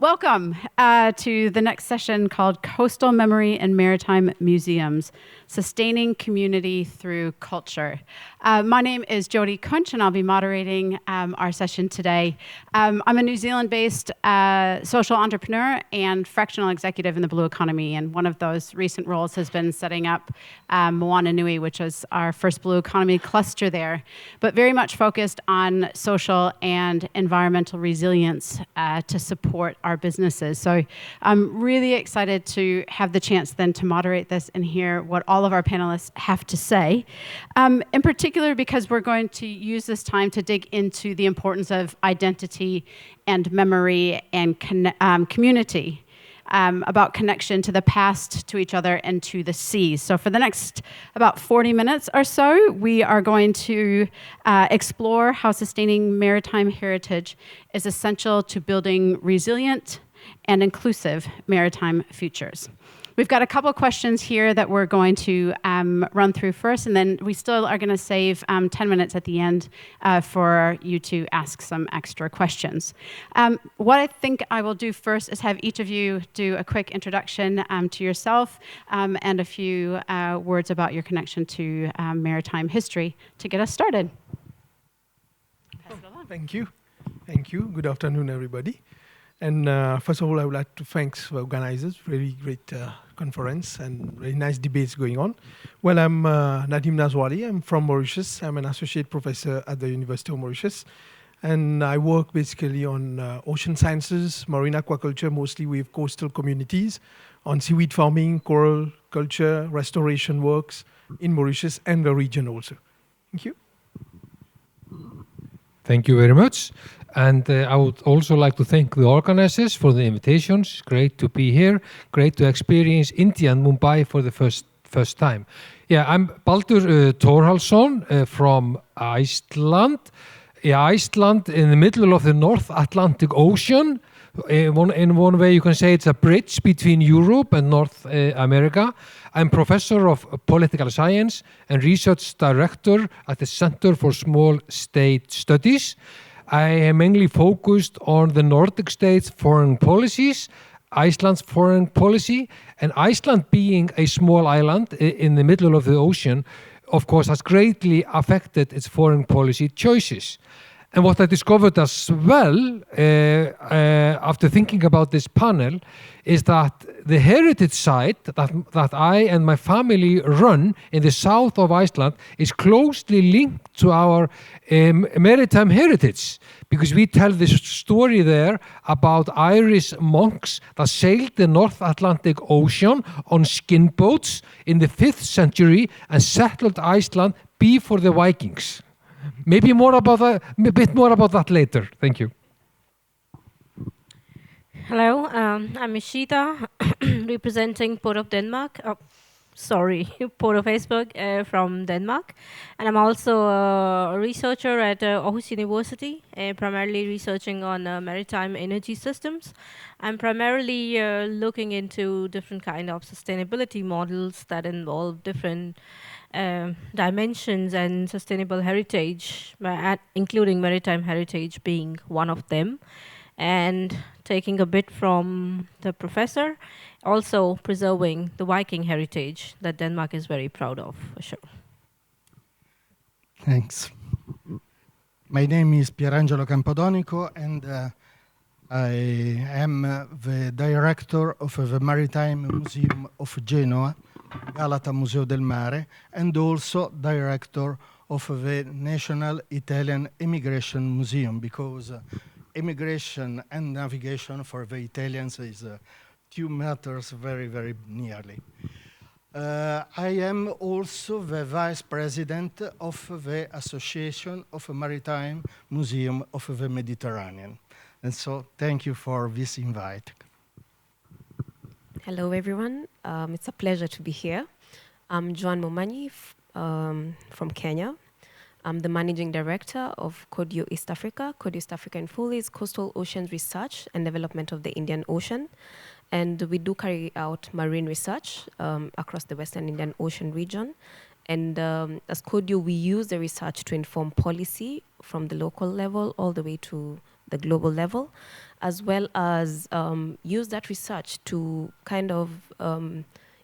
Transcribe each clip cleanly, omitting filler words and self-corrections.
Welcome to the next session called Coastal Memory and Maritime Museums, Sustaining Community Through Culture. My name is Jodie Kunch, and I'll be moderating our session today. I'm a New Zealand-based social entrepreneur and fractional executive in the Blue Economy, and one of those recent roles has been setting up Moana Nui, which is our first Blue Economy cluster there, but very much focused on social and environmental resilience to support our businesses. So I'm really excited to have the chance then to moderate this and hear what all of our panelists have to say. In particular, because we're going to use this time to dig into the importance of identity and memory and community, about connection to the past, to each other, and to the seas. So for the next about 40 minutes or so, we are going to explore how sustaining maritime heritage is essential to building resilient and inclusive maritime futures. We've got a couple of questions here that we're going to run through first, and then we still are going to save 10 minutes at the end for you to ask some extra questions. What I think I will do first is have each of you do a quick introduction to yourself and a few words about your connection to maritime history to get us started. Thank you. Thank you. Good afternoon, everybody. And first of all, I would like to thank the organizers. Very great conference and very nice debates going on. Well, I'm Nadim Nazwari. I'm from Mauritius. I'm an associate professor at the University of Mauritius. And I work basically on ocean sciences, marine aquaculture, mostly with coastal communities, on seaweed farming, coral culture, restoration works in Mauritius and the region also. Thank you. Thank you very much. And I would also like to thank the organizers for the invitations. Great to be here. Great to experience India and Mumbai for the first time. Yeah, I'm Baldur Thorhalsson from Iceland. Yeah, Iceland in the middle of the North Atlantic Ocean. In one way you can say it's a bridge between Europe and North America. I'm professor of political science and research director at the Center for Small State Studies. I am mainly focused on the Nordic states' foreign policies, Iceland's foreign policy, and Iceland being a small island in the middle of the ocean, of course, has greatly affected its foreign policy choices. And what I discovered as well, after thinking about this panel, is that the heritage site that I and my family run in the south of Iceland is closely linked to our maritime heritage, because we tell this story there about Irish monks that sailed the North Atlantic Ocean on skin boats in the 5th century and settled Iceland before the Vikings. Maybe more about that, a bit more about that later. Thank you. Hello, I'm Ishita, representing Port of Denmark. Port of Facebook from Denmark. And I'm also a researcher at Aarhus University, primarily researching on maritime energy systems. I'm primarily looking into different kind of sustainability models that involve different dimensions and sustainable heritage, including maritime heritage being one of them. And taking a bit from the professor, also preserving the Viking heritage that Denmark is very proud of, for sure. Thanks. My name is Pierangelo Campodonico, and I am the director of the Maritime Museum of Genoa, Galata Museo del Mare, and also director of the National Italian Immigration Museum, because immigration and navigation for the Italians is two matters very, very nearly. I am also the vice president of the Association of Maritime Museum of the Mediterranean. And so thank you for this invite. Hello, everyone. It's a pleasure to be here. I'm Joan Momanyi from Kenya. I'm the managing director of CODIO East Africa. CODIO East Africa in full is Coastal Ocean Research and Development of the Indian Ocean. And we do carry out marine research across the Western Indian Ocean region. And as CODIO, we use the research to inform policy from the local level all the way to the global level, as well as use that research to kind of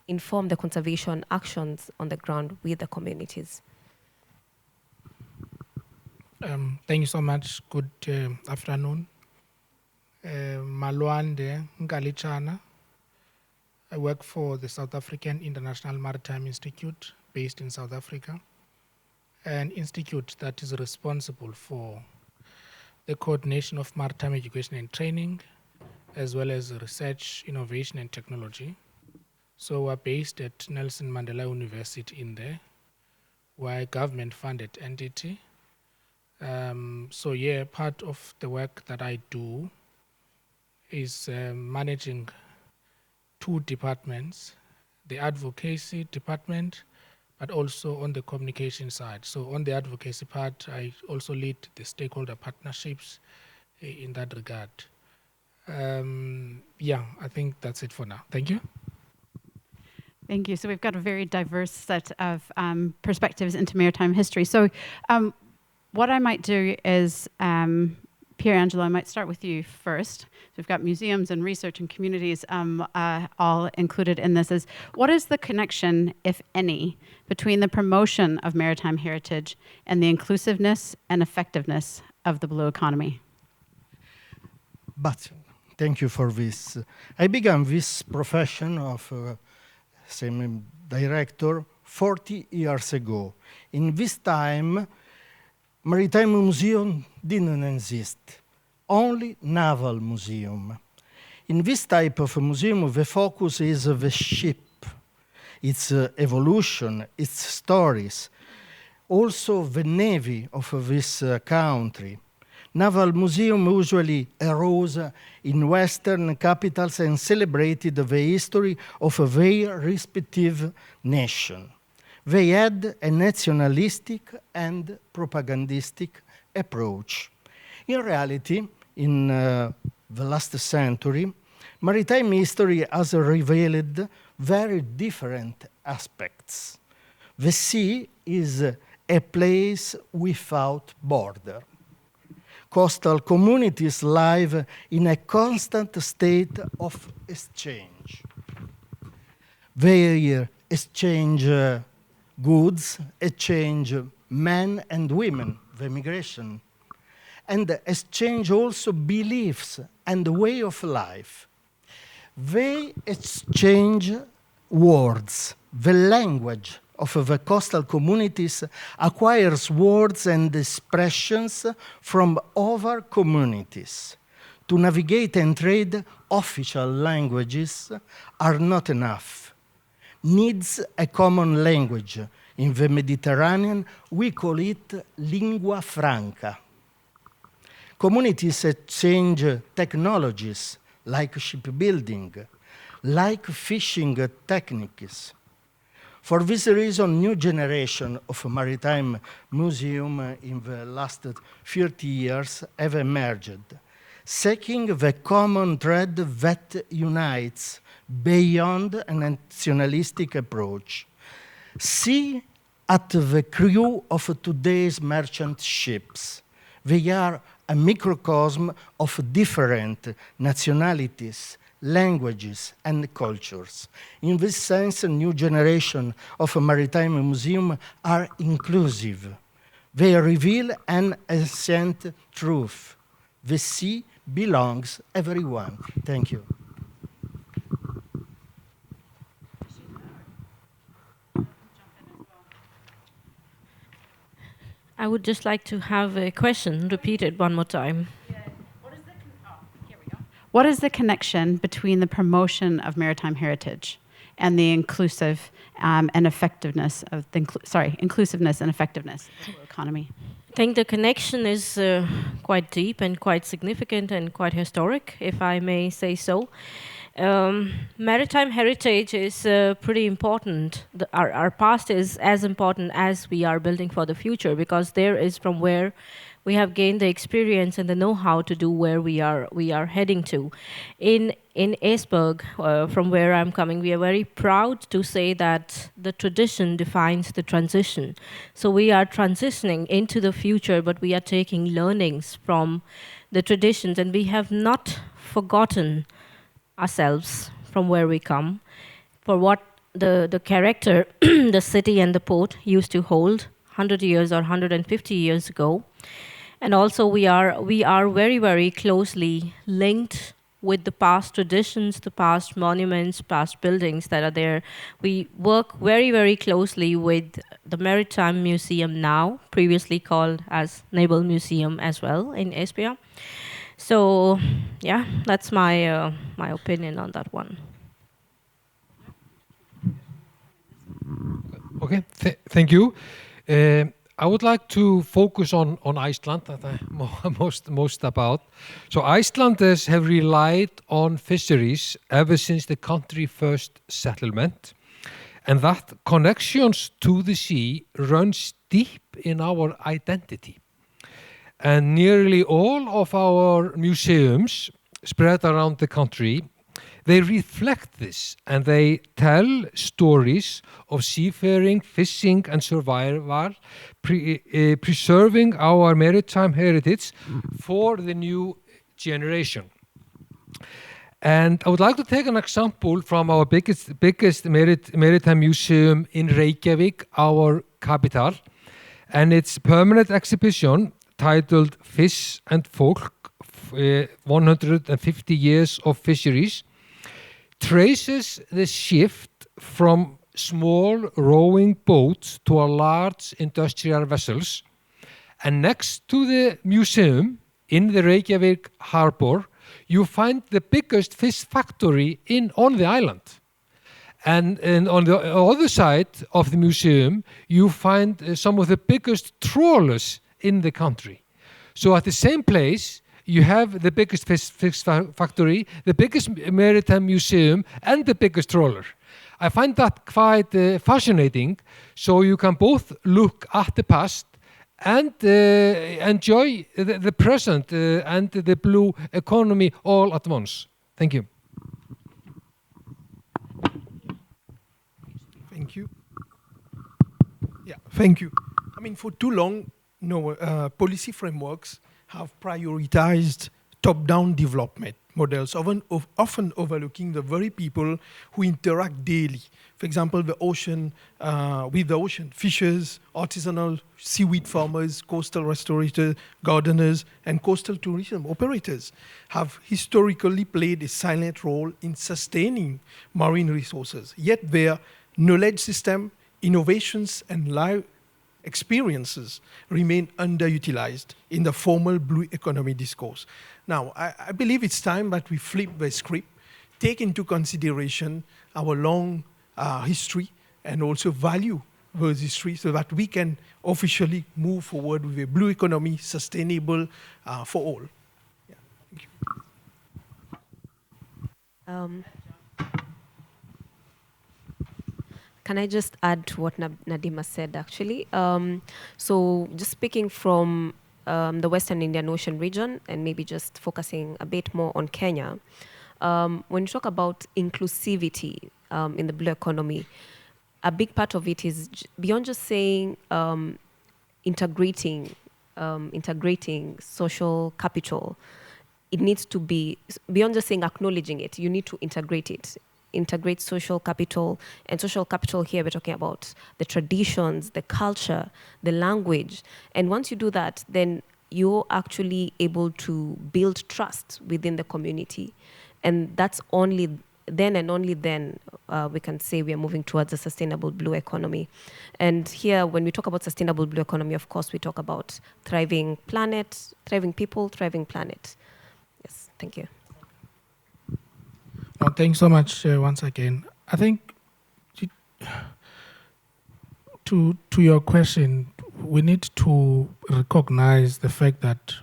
inform the conservation actions on the ground with the communities. Thank you so much. Good afternoon. Malwande Ngalichana. I work for the South African International Maritime Institute based in South Africa, an institute that is responsible for the coordination of maritime education and training, as well as research, innovation, and technology. So we're based at Nelson Mandela University in there. We're a government-funded entity. So yeah, part of the work that I do is managing two departments, the advocacy department, but also on the communication side. So on the advocacy part, I also lead the stakeholder partnerships in that regard. Yeah, I think that's it for now. Thank you. Thank you. So we've got a very diverse set of perspectives into maritime history. So what I might do is, Pierangelo, I might start with you first. So we've got museums and research and communities all included in this. Is what is the connection, if any, between the promotion of maritime heritage and the inclusiveness and effectiveness of the blue economy? But thank you for this. I began this profession of same director 40 years ago. In this time, Maritime Museum didn't exist, only Naval Museum. In this type of museum, the focus is the ship, its evolution, its stories, also the navy of this country. Naval Museum usually arose in Western capitals and celebrated the history of their respective nation. They had a nationalistic and propagandistic approach. In reality, in the last century, maritime history has revealed very different aspects. The sea is a place without border. Coastal communities live in a constant state of exchange. They exchange goods, exchange men and women, the migration, and exchange also beliefs and way of life. They exchange words, the language of the coastal communities acquires words and expressions from other communities. To navigate and trade, official languages are not enough. Needs a common language. In the Mediterranean, we call it lingua franca. Communities exchange technologies like shipbuilding, like fishing techniques. For this reason, new generation of maritime museum in the last 30 years have emerged, seeking the common thread that unites beyond a nationalistic approach. See at the crew of today's merchant ships. They are a microcosm of different nationalities, languages, and cultures. In this sense, a new generation of maritime museums are inclusive. They reveal an ancient truth. The sea belongs to everyone. Thank you. I would just like to have a question repeated one more time. What is the connection between the promotion of maritime heritage and the inclusive and effectiveness of the inclusiveness and effectiveness of the economy? I think the connection is quite deep and quite significant and quite historic, if I may say so. Maritime heritage is pretty important. Our past is as important as we are building for the future, because there is from where we have gained the experience and the know-how to do where we are heading to. In Esbjerg, from where I'm coming, we are very proud to say that the tradition defines the transition. So we are transitioning into the future, but we are taking learnings from the traditions, and we have not forgotten ourselves from where we come, for what the character the city and the port used to hold 100 years or 150 years ago. And also we are very, very closely linked with the past traditions, the past monuments, past buildings that are there. We work very, very closely with the Maritime Museum now, previously called as Naval Museum as well in Espia. So yeah, that's my my opinion on that one. Okay, thank you. I would like to focus on Iceland that I'm most about. So Icelanders have relied on fisheries ever since the country first settlement, and that connections to the sea runs deep in our identity. And nearly all of our museums spread around the country, they reflect this, and they tell stories of seafaring, fishing, and survival, preserving our maritime heritage for the new generation. And I would like to take an example from our biggest maritime museum in Reykjavik, our capital, and its permanent exhibition titled Fish and Folk, 150 Years of Fisheries, traces the shift from small rowing boats to a large industrial vessels. And next to the museum in the Reykjavik harbor, you find the biggest fish factory on the island. And on the other side of the museum, you find some of the biggest trawlers in the country. So at the same place, you have the biggest fish factory, the biggest maritime museum, and the biggest trawler. I find that quite fascinating. So you can both look at the past and enjoy the present and the blue economy all at once. Thank you. Thank you. Yeah, thank you. I mean, for too long, policy frameworks have prioritized top-down development models, often overlooking the very people who interact daily. For example, the ocean, with the ocean, fishers, artisanal seaweed farmers, coastal restorators, gardeners, and coastal tourism operators have historically played a silent role in sustaining marine resources. Yet their knowledge system, innovations, and life experiences remain underutilized in the formal blue economy discourse. Now, I believe it's time that we flip the script, take into consideration our long history, and also value those history so that we can officially move forward with a blue economy sustainable for all. Yeah. Thank you. Can I just add to what Nadima said, actually? So just speaking from the Western Indian Ocean region and maybe just focusing a bit more on Kenya, when you talk about inclusivity in the blue economy, a big part of it is beyond just saying integrating social capital. It needs to be, beyond just saying acknowledging it, you need to integrate it. Integrate social capital, and social capital here we're talking about the traditions, the culture, the language. And once you do that, then you're actually able to build trust within the community. And that's only then and only then we can say we are moving towards a sustainable blue economy. And here, when we talk about sustainable blue economy, of course, we talk about thriving planet, thriving people, thriving planet. Yes, thank you. Oh, thanks so much once again. I think to your question, we need to recognize the fact that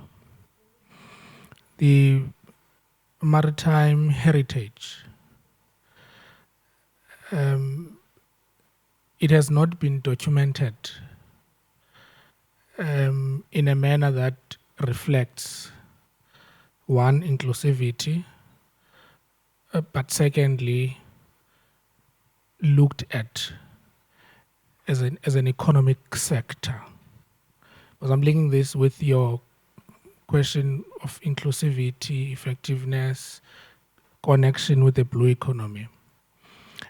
the maritime heritage, it has not been documented in a manner that reflects, one, inclusivity, but secondly, looked at as an economic sector. Because I'm linking this with your question of inclusivity, effectiveness, connection with the blue economy.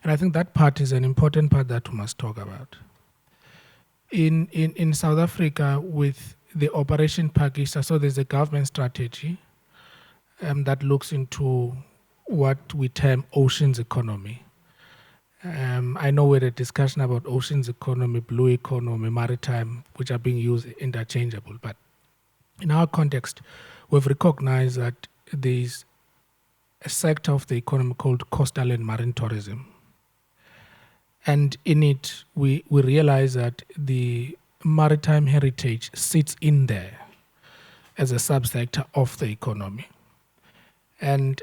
And I think that part is an important part that we must talk about. In South Africa, with the operation package, so there's a government strategy that looks into what we term oceans economy. I know we had a discussion about oceans economy, blue economy, maritime, which are being used interchangeable. But in our context, we've recognized that there's a sector of the economy called coastal and marine tourism. And in it, we realize that the maritime heritage sits in there as a subsector of the economy. And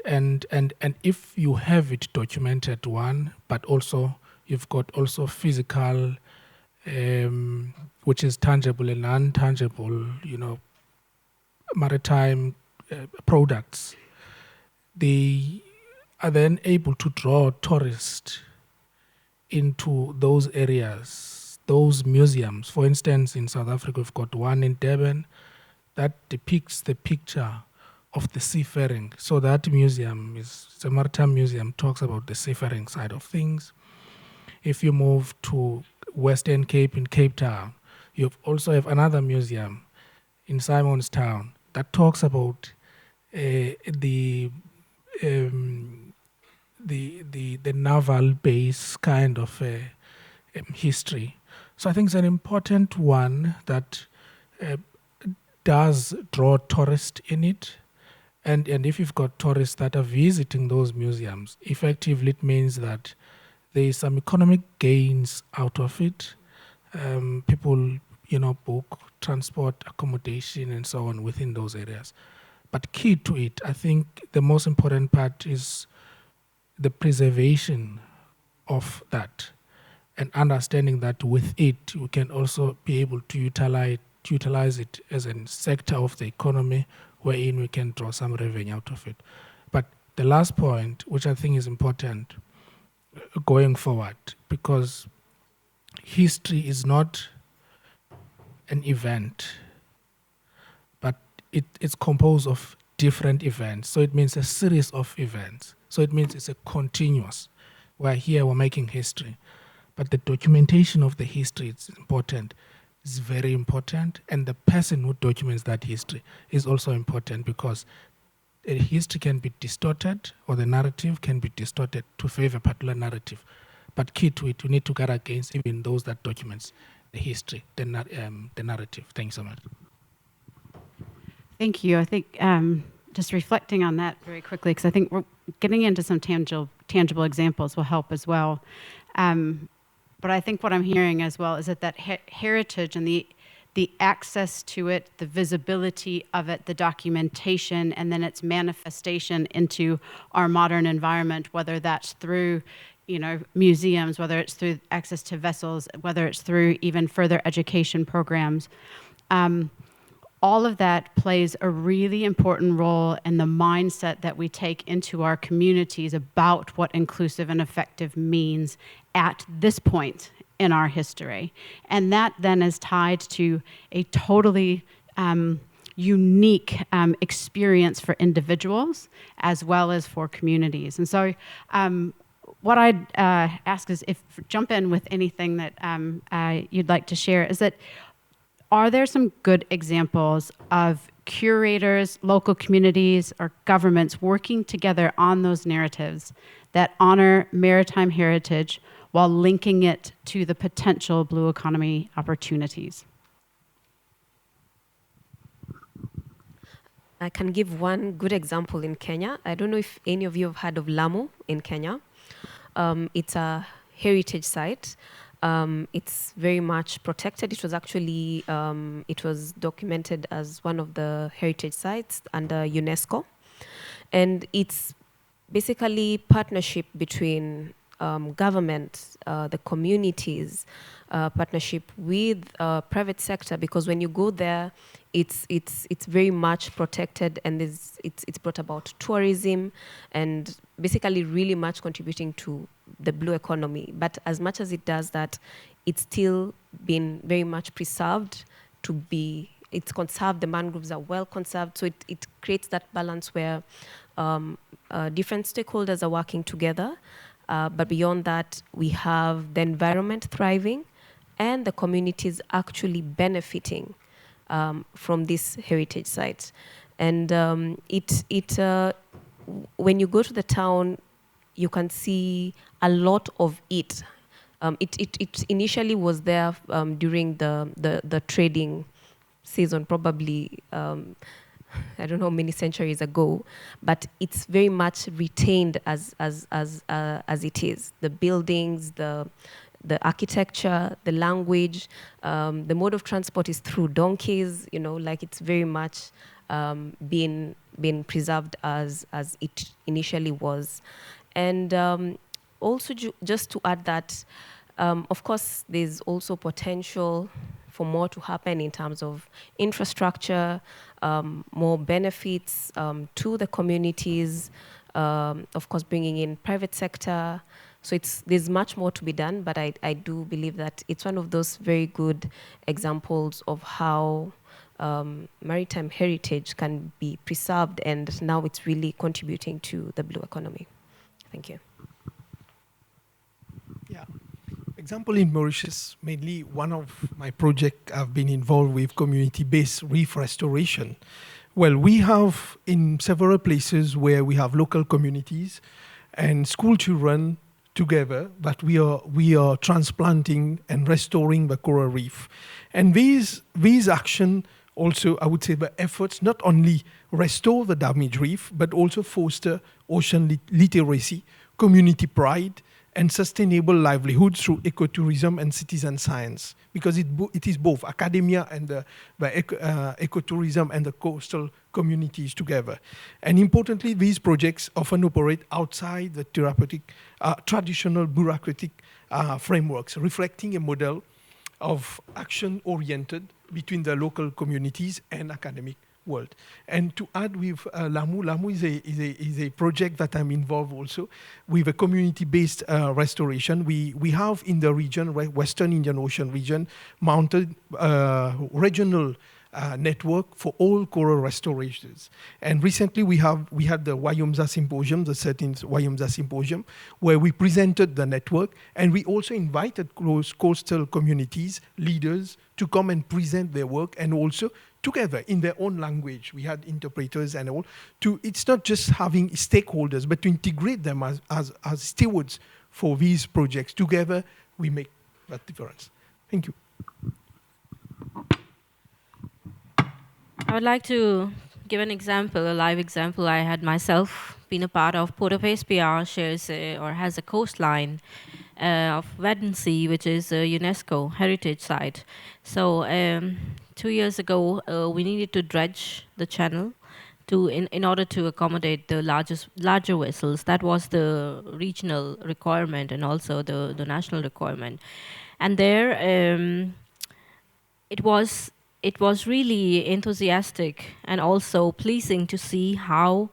if you have it documented, one, but also you've got also physical, which is tangible and untangible, maritime products, they are then able to draw tourists into those areas, those museums. For instance, in South Africa, we've got one in Durban that depicts the picture of the seafaring. So that museum it's a maritime museum, talks about the seafaring side of things. If you move to Western Cape in Cape Town, you also have another museum in Simonstown that talks about the naval base kind of history. So I think it's an important one that does draw tourists in it. And if you've got tourists that are visiting those museums, effectively it means that there is some economic gains out of it. People, book, transport, accommodation, and so on within those areas. But key to it, I think the most important part is the preservation of that and understanding that with it, we can also be able to utilize it as a sector of the economy wherein we can draw some revenue out of it. But the last point, which I think is important going forward, because history is not an event, but it's composed of different events. So it means a series of events. So it means it's a continuous, where here we're making history. But the documentation of the history is important. Is very important, and the person who documents that history is also important, because a history can be distorted, or the narrative can be distorted to favor a particular narrative. But key to it, you need to guard against even those that documents the history, the narrative. Thanks so much. Thank you. I think just reflecting on that very quickly, because I think we're getting into some tangible examples will help as well. But I think what I'm hearing as well is that heritage and the access to it, the visibility of it, the documentation, and then its manifestation into our modern environment, whether that's through, museums, whether it's through access to vessels, whether it's through even further education programs. All of that plays a really important role in the mindset that we take into our communities about what inclusive and effective means at this point in our history. And that then is tied to a totally unique experience for individuals as well as for communities. And so what I'd ask is jump in with anything that you'd like to share, is that are there some good examples of curators, local communities, or governments working together on those narratives that honor maritime heritage while linking it to the potential blue economy opportunities? I can give one good example in Kenya. I don't know if any of you have heard of Lamu in Kenya. It's a heritage site. It's very much protected. It was actually, it was documented as one of the heritage sites under UNESCO. And it's basically partnership between government, the communities, partnership with private sector, because when you go there, it's very much protected, and it's brought about tourism and basically really much contributing to the blue economy. But as much as it does that, it's still been very much preserved to be it's conserved, the mangroves are well conserved, so it creates that balance where different stakeholders are working together. But beyond that, we have the environment thriving and the communities actually benefiting from these heritage sites. And when you go to the town, you can see a lot of it. It initially was there during the trading season, probably I don't know how many centuries ago, but it's very much retained as it is. The buildings, the architecture, the language, the mode of transport is through donkeys. Like it's very much been preserved as it initially was. And also just to add that, of course, there's also potential for more to happen in terms of infrastructure, more benefits to the communities, of course, bringing in private sector. So there's much more to be done, but I do believe that it's one of those very good examples of how maritime heritage can be preserved, and now it's really contributing to the blue economy. Thank you. Yeah. Example in Mauritius, mainly one of my projects I've been involved with community-based reef restoration. Well, we have in several places where we have local communities and school children together, but we are transplanting and restoring the coral reef. And these actions also, I would say, the efforts not only restore the damaged reef, but also foster ocean literacy, community pride, and sustainable livelihoods through ecotourism and citizen science, because it is both academia and the ecotourism and the coastal communities together. And importantly, these projects often operate outside the therapeutic, traditional bureaucratic frameworks, reflecting a model of action oriented between the local communities and academic world. And to add with Lamu is a project that I'm involved also with a community-based restoration. We have in the region, Western Indian Ocean region, mounted regional network for all coral restorations. And recently we had the Wayumsa Symposium, the 13th Wayumsa Symposium, where we presented the network, and we also invited close coastal communities, leaders, to come and present their work, and also together in their own language. We had interpreters and all. It's not just having stakeholders, but to integrate them as stewards for these projects. Together, we make that difference. Thank you. I would like to give an example, a live example. I had myself been a part of. Port of SPR shares or has a coastline of Wednesday, which is a UNESCO heritage site. So 2 years ago, we needed to dredge the channel in order to accommodate the larger vessels. That was the regional requirement and also the national requirement. And there, it was really enthusiastic and also pleasing to see how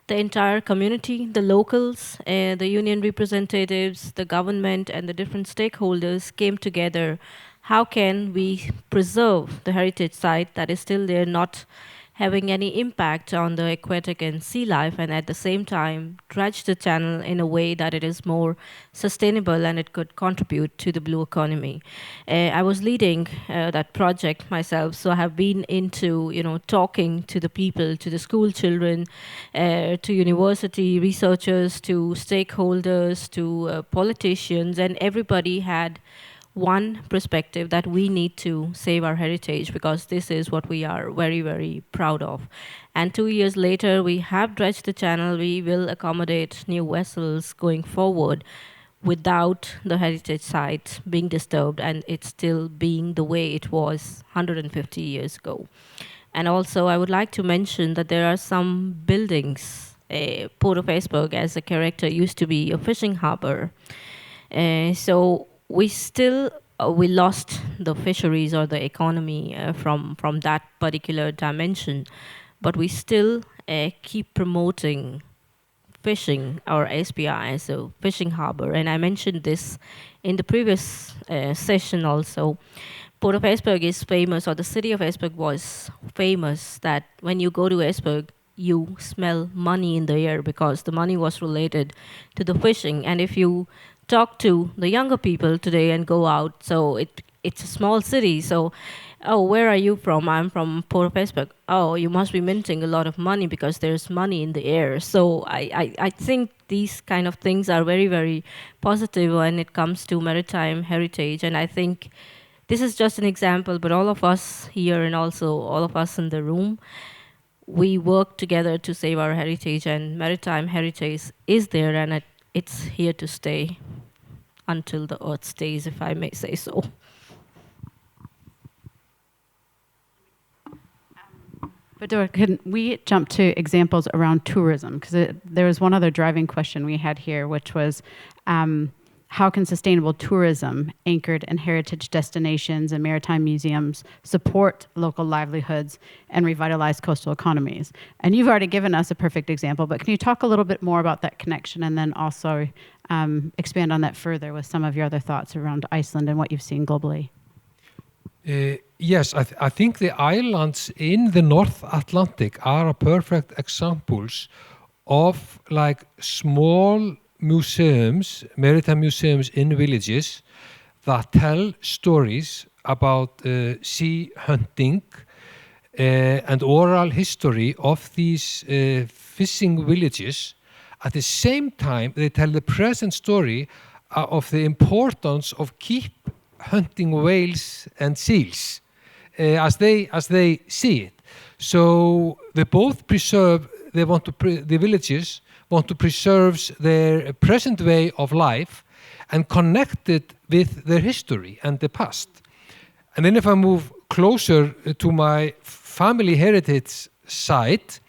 the entire community, the locals, the union representatives, the government, and the different stakeholders came together. How can we preserve the heritage site that is still there, not having any impact on the aquatic and sea life, and at the same time dredge the channel in a way that it is more sustainable and it could contribute to the blue economy. I was leading that project myself, so I have been into talking to the people, to the school children, to university researchers, to stakeholders, to politicians, and everybody had one perspective that we need to save our heritage because this is what we are very, very proud of. And 2 years later, we have dredged the channel. We will accommodate new vessels going forward without the heritage site being disturbed and it still being the way it was 150 years ago. And also, I would like to mention that there are some buildings. Port of Esberg, as a character, used to be a fishing harbor. So we lost the fisheries or the economy from that particular dimension, but we still keep promoting fishing, or SPI as a fishing harbor. And I mentioned this in the previous session also, Port of Esbjerg is famous, or the city of Esbjerg was famous, that when you go to Esbjerg, you smell money in the air because the money was related to the fishing. And if you talk to the younger people today and go out, so it's a small city, so, oh, where are you from? I'm from Port of Esbjerg. Oh, you must be minting a lot of money because there's money in the air. So I think these kind of things are very, very positive when it comes to maritime heritage. And I think this is just an example, but all of us here and also all of us in the room, we work together to save our heritage, and maritime heritage is there, and it's here to stay until the earth stays, if I may say so. But Dora, can we jump to examples around tourism? Because there was one other driving question we had here, which was how can sustainable tourism anchored in heritage destinations and maritime museums support local livelihoods and revitalize coastal economies? And you've already given us a perfect example, but can you talk a little bit more about that connection and then also expand on that further with some of your other thoughts around Iceland and what you've seen globally? Yes, I think the islands in the North Atlantic are a perfect examples of like small museums, maritime museums in villages that tell stories about sea hunting and oral history of these fishing villages. At the same time, they tell the present story of the importance of keep hunting whales and seals as they see it. So they both preserve. The villages want to preserve their present way of life and connect it with their history and the past. And then if I move closer to my family heritage site,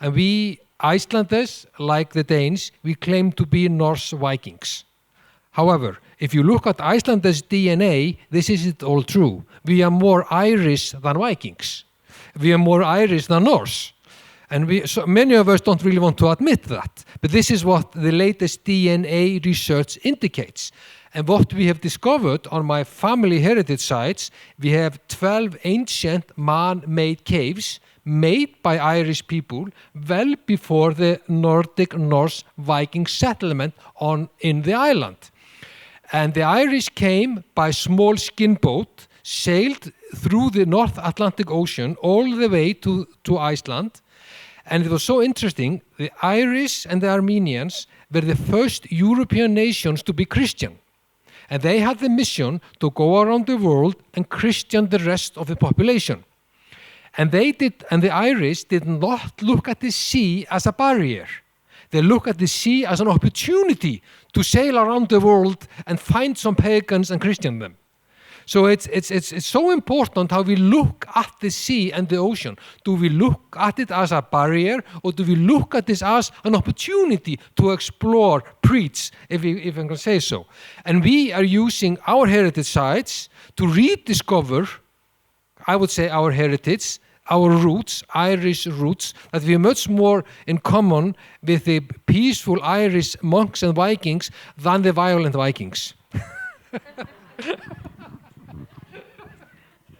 and we Icelanders, like the Danes, we claim to be Norse Vikings. However, if you look at Icelanders' DNA, this isn't all true. We are more Irish than Vikings. We are more Irish than Norse. And so many of us don't really want to admit that. But this is what the latest DNA research indicates. And what we have discovered on my family heritage sites, we have 12 ancient man-made caves made by Irish people well before the Nordic Norse Viking settlement in the island. And the Irish came by small skin boat, sailed through the North Atlantic Ocean all the way to Iceland. And it was so interesting, the Irish and the Armenians were the first European nations to be Christian. And they had the mission to go around the world and Christian the rest of the population. And the Irish did not look at the sea as a barrier. They look at the sea as an opportunity to sail around the world and find some pagans and Christian them. So it's so important how we look at the sea and the ocean. Do we look at it as a barrier, or do we look at this as an opportunity to explore, preach, if I can say so? And we are using our heritage sites to rediscover, I would say, our heritage, our roots, Irish roots, that we have much more in common with the peaceful Irish monks and Vikings than the violent Vikings.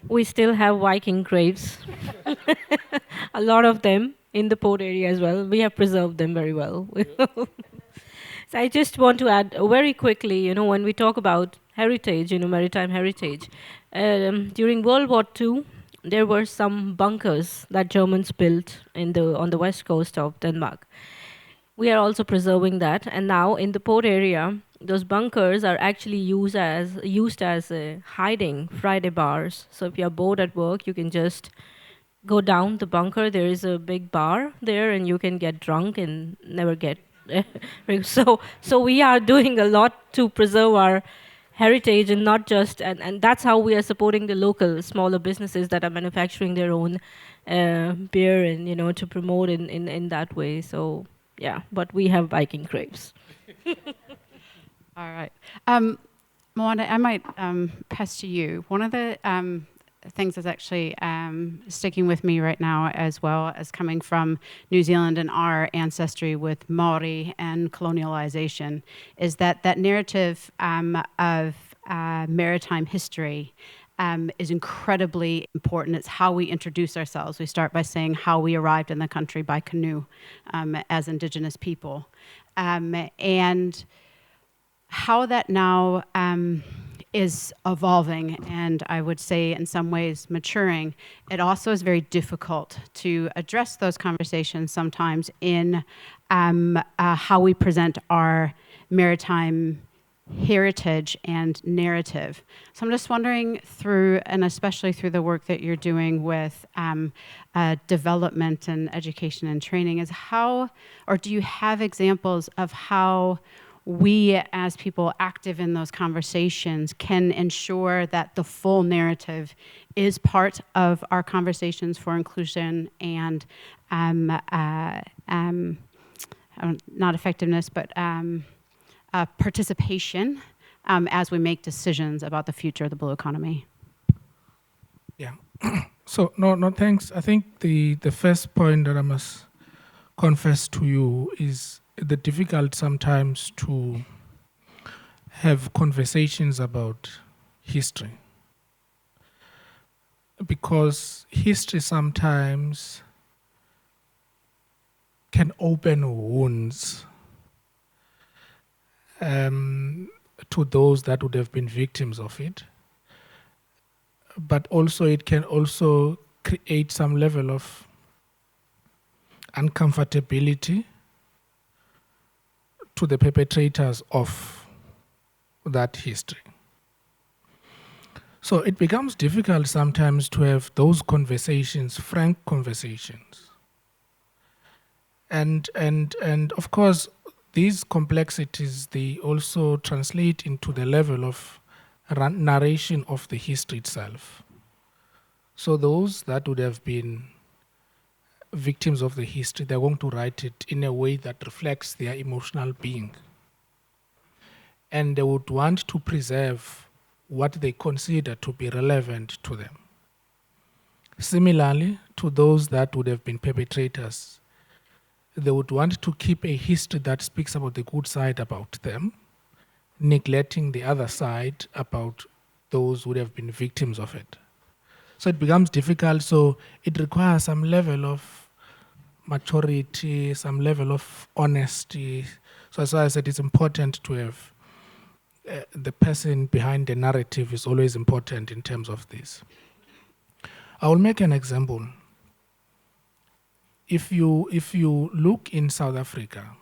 We still have Viking graves, a lot of them in the port area as well. We have preserved them very well. So I just want to add very quickly, when we talk about heritage, maritime heritage, during World War II, there were some bunkers that Germans built on the west coast of Denmark. We are also preserving that, and now in the port area, those bunkers are actually used as hiding Friday bars. So if you're bored at work, you can just go down the bunker. There is a big bar there, and you can get drunk and never get. So we are doing a lot to preserve our heritage, and not just, and that's how we are supporting the local smaller businesses that are manufacturing their own beer, and to promote in that way. So yeah, but we have Viking graves. All right. Moana, I might pass to you. One of the things that's actually sticking with me right now, as well as coming from New Zealand and our ancestry with Maori and colonialization, is that narrative of maritime history is incredibly important. It's how we introduce ourselves. We start by saying how we arrived in the country by canoe as Indigenous people. And how that now is evolving, and I would say in some ways maturing, it also is very difficult to address those conversations sometimes in how we present our maritime heritage and narrative. So I'm just wondering through, and especially through the work that you're doing with development and education and training, is how, or do you have examples of how we as people active in those conversations can ensure that the full narrative is part of our conversations for inclusion and not effectiveness, but participation as we make decisions about the future of the blue economy? Yeah. So, no, thanks. I think the first point that I must confess to you is the difficult sometimes to have conversations about history. Because history sometimes can open wounds to those that would have been victims of it. But also it can also create some level of uncomfortability to the perpetrators of that history. So it becomes difficult sometimes to have those conversations, frank conversations. And of course, these complexities, they also translate into the level of narration of the history itself. So those that would have been victims of the history, they're going to write it in a way that reflects their emotional being. And they would want to preserve what they consider to be relevant to them. Similarly, to those that would have been perpetrators, they would want to keep a history that speaks about the good side about them, neglecting the other side about those who would have been victims of it. So it becomes difficult. So it requires some level of maturity, some level of honesty. So as I said, it's important to have the person behind the narrative is always important in terms of this. I will make an example. If you look in South Africa,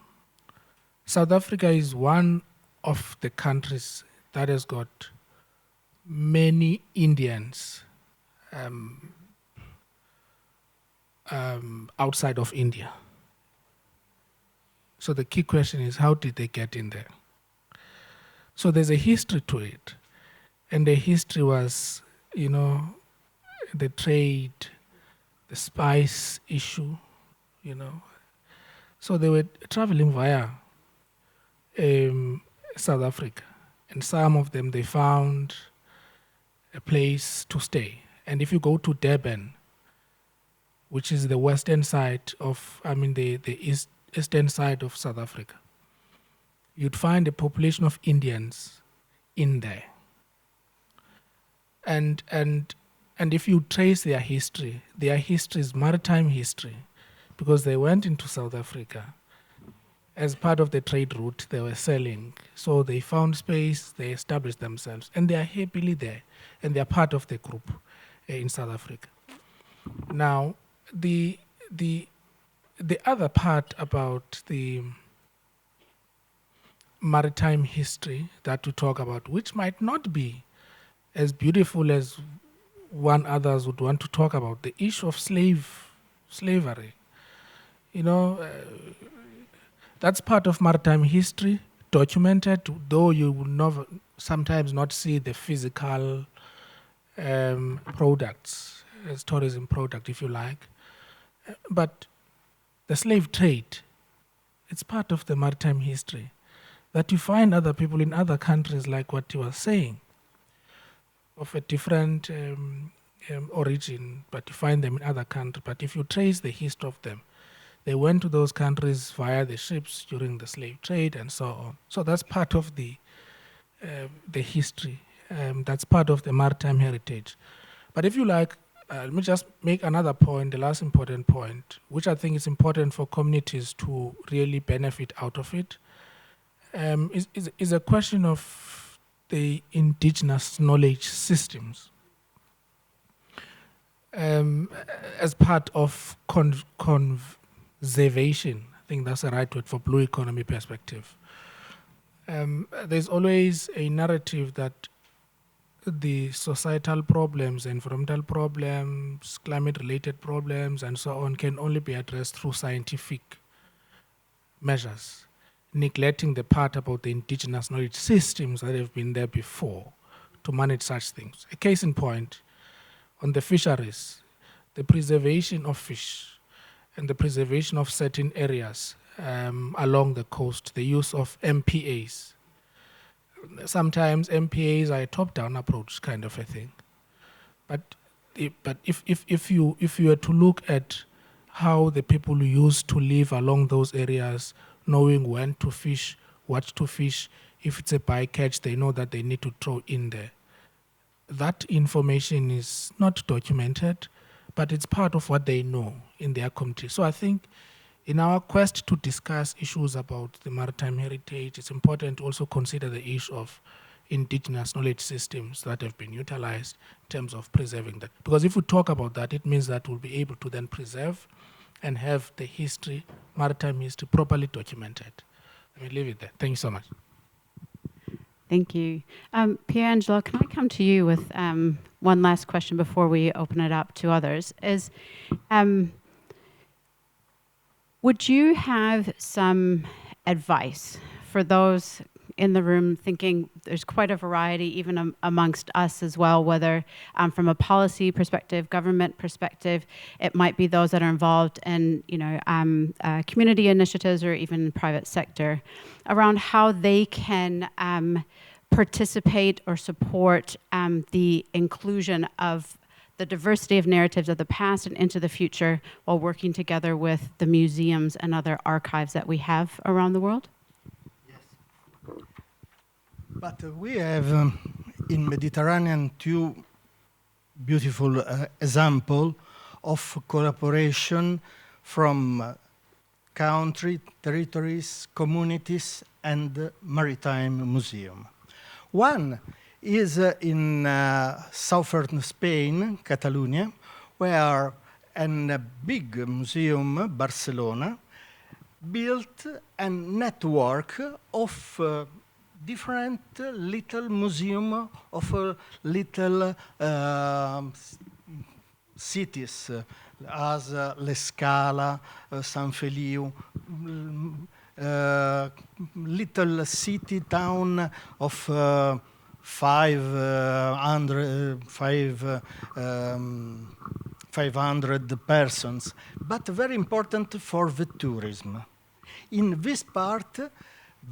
South Africa is one of the countries that has got many Indians outside of India. So the key question is, how did they get in there? So there's a history to it. And the history was, the trade, the spice issue, So they were traveling via South Africa. And some of them, they found a place to stay. And if you go to Durban, which is the western side of, the eastern side of South Africa, you'd find a population of Indians in there. And if you trace their history is maritime history, because they went into South Africa as part of the trade route they were selling. So they found space, they established themselves, and they are happily there, and they are part of the group in South Africa. Now, the other part about the maritime history that we talk about, which might not be as beautiful as one others would want to talk about, the issue of slavery. That's part of maritime history, documented, though you will sometimes not see the physical products, as tourism product, if you like. But the slave trade, it's part of the maritime history, that you find other people in other countries, like what you were saying, of a different origin, but you find them in other countries. But if you trace the history of them, they went to those countries via the ships during the slave trade and so on. So that's part of the history That's part of the maritime heritage. But if you like, let me just make another point, the last important point, which I think is important for communities to really benefit out of it, is a question of the indigenous knowledge systems. As part of conservation, I think that's the right word for blue economy perspective. There's always a narrative that the societal problems, environmental problems, climate-related problems, and so on can only be addressed through scientific measures, neglecting the part about the indigenous knowledge systems that have been there before to manage such things. A case in point, on the fisheries, the preservation of fish and the preservation of certain areas along the coast, the use of MPAs. Sometimes MPAs are a top-down approach kind of a thing. But if you were to look at how the people used to live along those areas, knowing when to fish, what to fish, if it's a bycatch, they know that they need to throw in there. That information is not documented, but it's part of what they know in their community. So I think in our quest to discuss issues about the maritime heritage, it's important to also consider the issue of indigenous knowledge systems that have been utilized in terms of preserving that. Because if we talk about that, it means that we'll be able to then preserve and have the history, maritime history, properly documented. Let me leave it there. Thank you so much. Thank you. Pierangelo, can I come to you with one last question before we open it up to others? Would you have some advice for those in the room thinking there's quite a variety even amongst us as well, whether from a policy perspective, government perspective, it might be those that are involved in community initiatives or even private sector, around how they can participate or support the inclusion of the diversity of narratives of the past and into the future while working together with the museums and other archives that we have around the world? Yes. But we have in Mediterranean two beautiful examples of collaboration from country, territories, communities, and maritime museum. One is in southern Spain, Catalonia, where a big museum, Barcelona, built a network of different little museums of little cities, as La Scala, San Feliu, little city town of 500 persons, but very important for the tourism. In this part,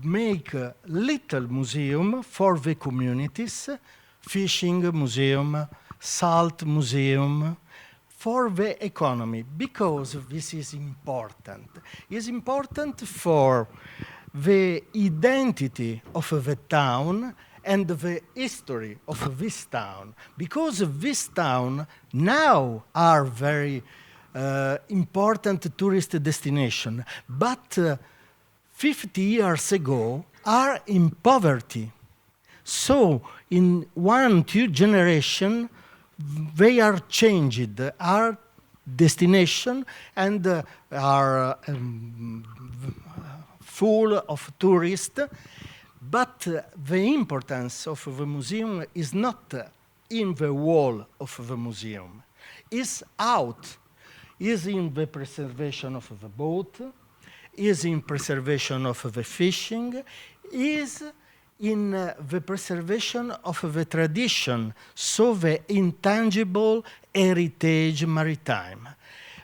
make a little museum for the communities, fishing museum, salt museum, for the economy, because this is important. It's important for the identity of the town and the history of this town, because this town now are very important tourist destination, but 50 years ago are in poverty. So in 1-2 generation, they are changed, our destination, and are full of tourists. But the importance of the museum is not in the wall of the museum. It's out. Is in the preservation of the boat, is in preservation of the fishing, is in the preservation of the tradition, so the intangible heritage maritime.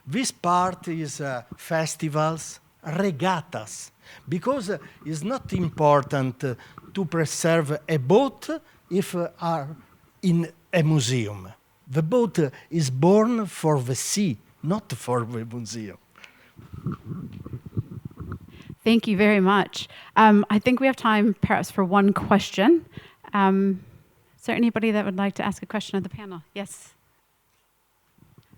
This part is festivals, regattas, because it's not important to preserve a boat if are in a museum. The boat is born for the sea, not for the museum. Thank you very much. I think we have time perhaps for one question. Is Is there anybody that would like to ask a question of the panel? Yes.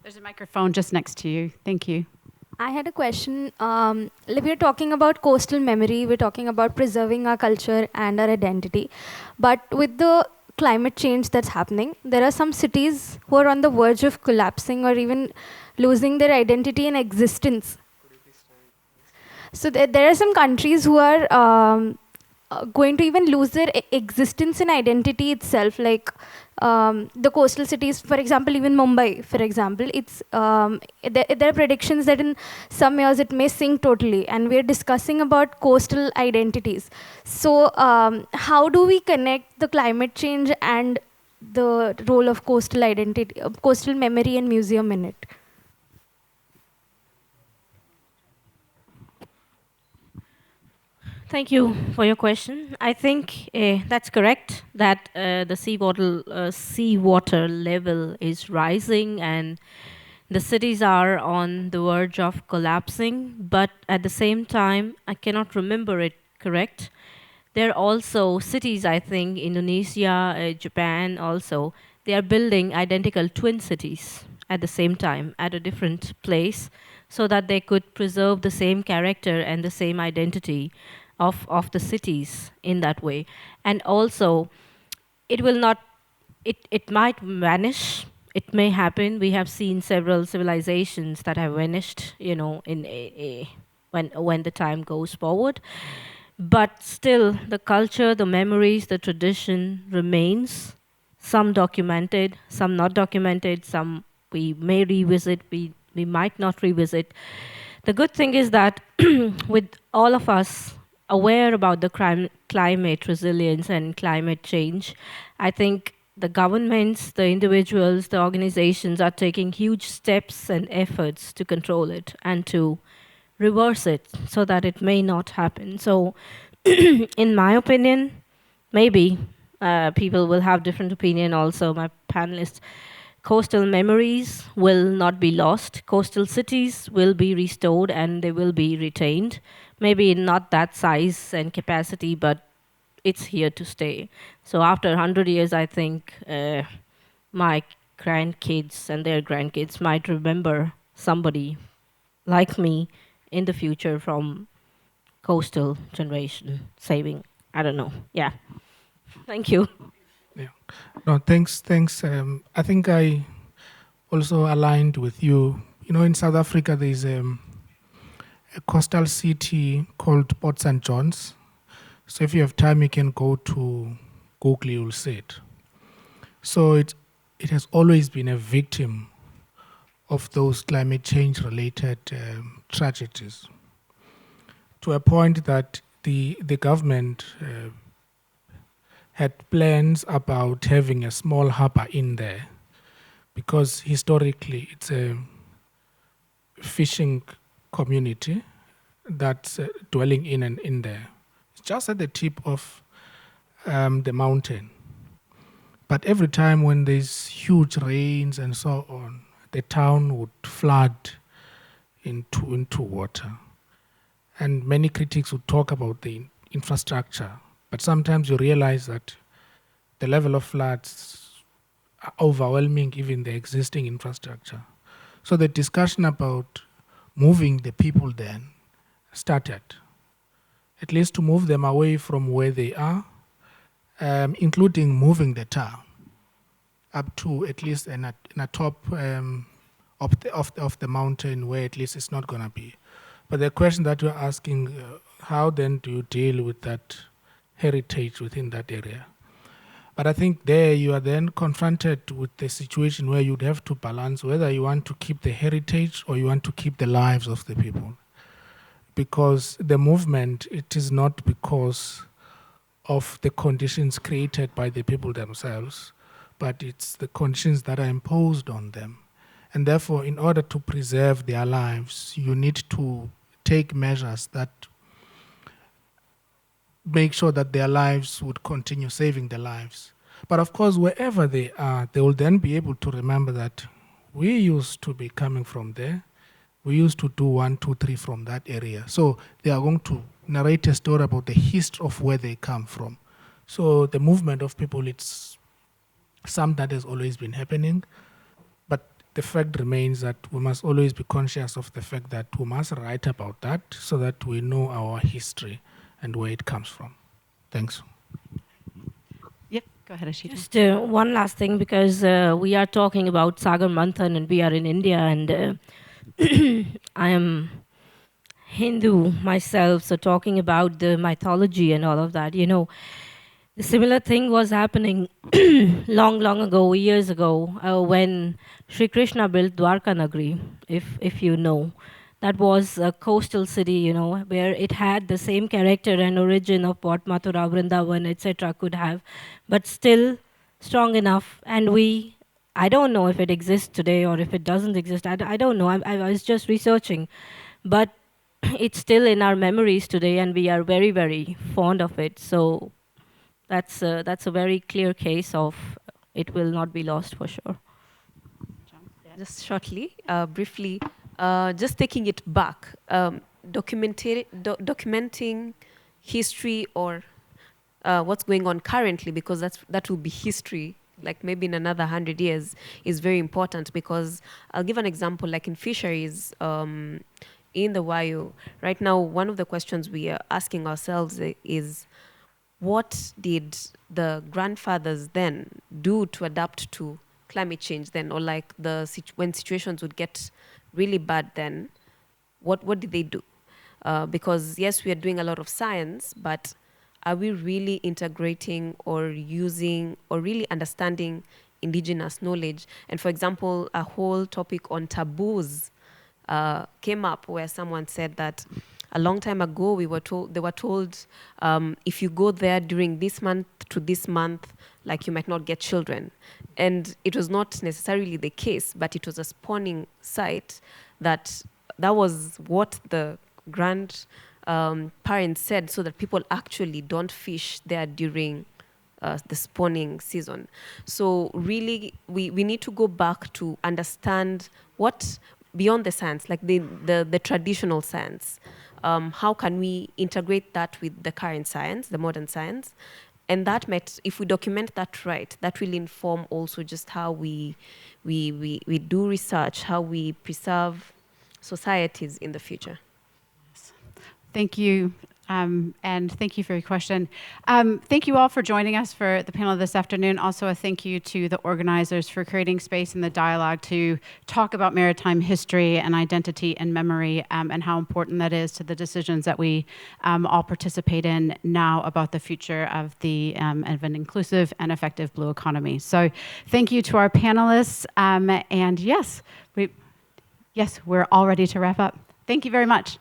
There's a microphone just next to you. Thank you. I had a question. We're talking about coastal memory, we're talking about preserving our culture and our identity. But with the climate change that's happening, there are some cities who are on the verge of collapsing or even losing their identity and existence. So there are some countries who are going to even lose their existence and identity itself, like the coastal cities, for example, even Mumbai, for example, it's there are predictions that in some years it may sink totally, and we're discussing about coastal identities. So how do we connect the climate change and the role of coastal identity, coastal memory and museum in it? Thank you for your question. I think that's correct, that the seawater level is rising and the cities are on the verge of collapsing, but at the same time, I cannot remember it correct. There are also cities, I think, Indonesia, Japan also, they are building identical twin cities at the same time at a different place so that they could preserve the same character and the same identity of the cities in that way. And also, it will not, it might vanish. It may happen. We have seen several civilizations that have vanished, you know, when the time goes forward. But still, the culture, the memories, the tradition remains. Some documented, some not documented, some we may revisit, we might not revisit. The good thing is that with all of us aware about the climate resilience and climate change, I think the governments, the individuals, the organizations are taking huge steps and efforts to control it and to reverse it so that it may not happen. So in my opinion, maybe people will have different opinion also, my panelists. Coastal memories will not be lost. Coastal cities will be restored and they will be retained. Maybe not that size and capacity, but it's here to stay. So after 100 years, I think my grandkids and their grandkids might remember somebody like me in the future from coastal generation saving. I don't know. Yeah. Thank you. Yeah. No, thanks. I think I also aligned with you. You know, in South Africa, there's a coastal city called Port St. John's. So if you have time, you can go to Google, you'll see it. So it has always been a victim of those climate change related tragedies, to a point that the government had plans about having a small harbor in there, because historically it's a fishing community that's dwelling in and in there. It's just at the tip of the mountain. But every time when there's huge rains and so on, the town would flood into water. And many critics would talk about the infrastructure, but sometimes you realize that the level of floods are overwhelming even the existing infrastructure. So the discussion about moving the people then started, at least to move them away from where they are, including moving the town up to at least in a top of the mountain where at least it's not going to be. But the question that you're asking, how then do you deal with that heritage within that area? But I think there you are then confronted with the situation where you'd have to balance whether you want to keep the heritage or you want to keep the lives of the people. Because the movement, it is not because of the conditions created by the people themselves, but it's the conditions that are imposed on them. And therefore, in order to preserve their lives, you need to take measures that make sure that their lives would continue, saving their lives. But of course, wherever they are, they will then be able to remember that we used to be coming from there. We used to do 1, 2, 3 from that area. So they are going to narrate a story about the history of where they come from. So the movement of people, it's something that has always been happening. But the fact remains that we must always be conscious of the fact that we must write about that so that we know our history and where it comes from. Thanks. Yep, go ahead, Ashita. Just one last thing, because we are talking about Sagar Manthan and we are in India, and I am Hindu myself, so talking about the mythology and all of that, you know, the similar thing was happening long ago, years ago, when Sri Krishna built Dwarka Nagari, if you know. That was a coastal city, you know, where it had the same character and origin of what Mathura, Vrindavan, etc. could have, but still strong enough. And I don't know if it exists today or if it doesn't exist. I don't know. I was just researching, but it's still in our memories today, and we are very, very fond of it. So that's a very clear case of it will not be lost for sure. Just shortly, briefly, just taking it back, documenting history or what's going on currently, because that will be history, like maybe in another 100 years, is very important. Because I'll give an example, like in fisheries, in the Wayo, right now, one of the questions we are asking ourselves is, what did the grandfathers then do to adapt to climate change then, or like when situations would get really bad then, what did they do? Because yes, we are doing a lot of science, but are we really integrating or using or really understanding indigenous knowledge? And for example, a whole topic on taboos came up where someone said that a long time ago they were told if you go there during this month to this month, like you might not get children. And it was not necessarily the case, but it was a spawning site that was what the parents said, so that people actually don't fish there during the spawning season. So really, we need to go back to understand what, beyond the science, like the traditional science, how can we integrate that with the current science, the modern science? And that might, if we document that right, that will inform also just how we do research, how we preserve societies in the future. Thank you. And thank you for your question. Thank you all for joining us for the panel this afternoon. Also, a thank you to the organizers for creating space in the dialogue to talk about maritime history and identity and memory, and how important that is to the decisions that we all participate in now about the future of of an inclusive and effective blue economy. So thank you to our panelists. And yes, we're all ready to wrap up. Thank you very much.